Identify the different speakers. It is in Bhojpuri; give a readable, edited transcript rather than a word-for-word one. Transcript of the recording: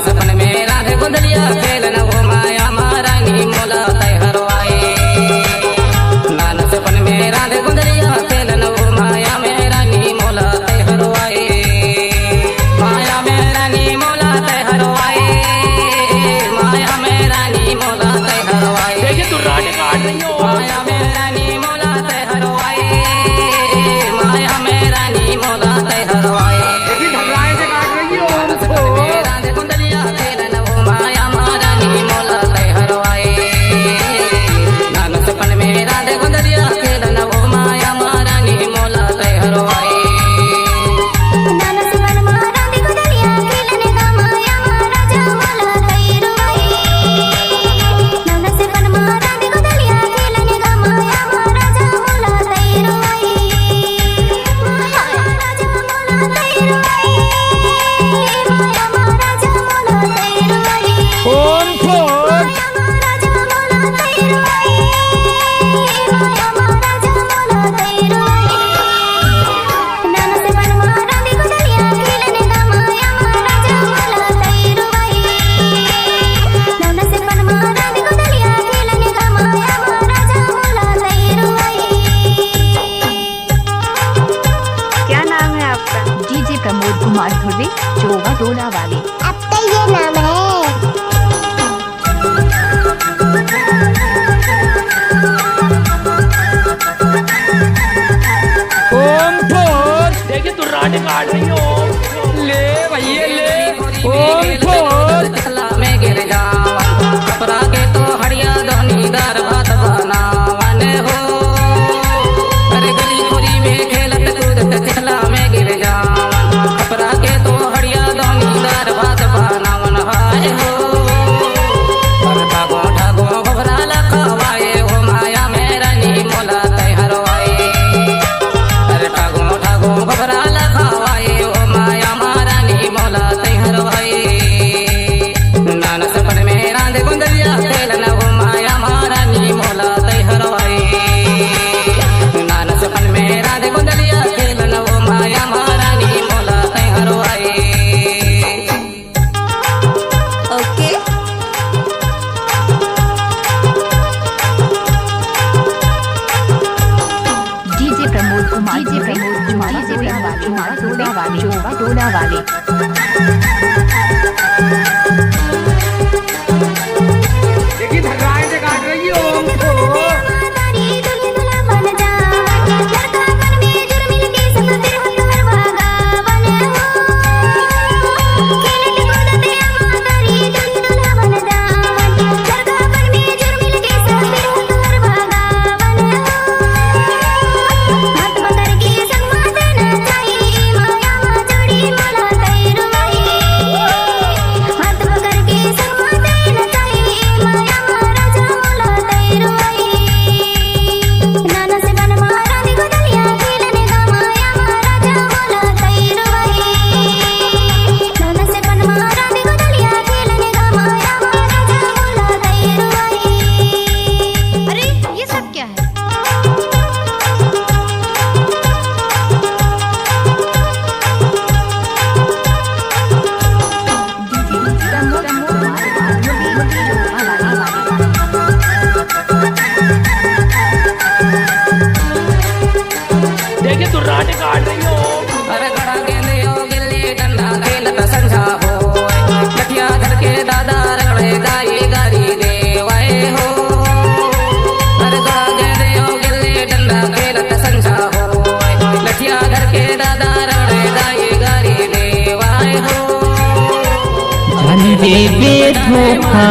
Speaker 1: सपन में राधे गुंदलिया खेलन वो माया महारानी मोला हरवाए। नान सपन में राधे गुंदलिया खेलन वो माया महारानी मोला हरवाए। माया महारानी मोला हरवाए। माया महारानी मोला हरवाए। देखिए तू राधे काट रही हो। माया महारानी मोला हरवाए। माया महारानी मोला हरवाए। देखिए घबराए से काट रही हो।
Speaker 2: प्रमोद कुमार धुर्वे चोवा डोला वाले।
Speaker 3: अब तो ये नाम है।
Speaker 4: ओम फोर देखिए तू राडे काट रही हो। ले भैया ले। ओम फोर
Speaker 1: में गिर जावा कपड़ा के तो हड़िया धनी दार भात बनावाने हो। अरे गली खुरी में खेलत कूदत चिखला में गिर जावा कपड़ा के तो हड़िया धनी दार भात बनावन हाय हो। ठागो ठागो घबरा लखवाए हो माया महारानी मोला हरवाए। अरे ठागो ठागो घबरा लखवाए हो माया महारानी मोला हरवाए। नान सपन में राधे गुंदलिया खेलन वो माया महारानी मोला हरवाए। नान सपन में राधे गुंदलिया खेलन वो माया महारानी मोला हरवाए।
Speaker 3: ओके
Speaker 2: डीजे प्रमोद कुमार चोवा डोला वाले।
Speaker 4: देखिए धर्राए से काट रही हो। देखिए तू राडे काट रही हो।
Speaker 1: अरे गड़ा गेंदे हो गिल्ली डंडा खेलत संझा हो। लठिया धर के दादा रगड़े दाई गारी देवाए हो। अरे गड़ा गेंदे हो गिल्ली डंडा खेलत संझा हो। लठिया धर के दादा रगड़े दाई गारी देवाए हो।
Speaker 5: धोखा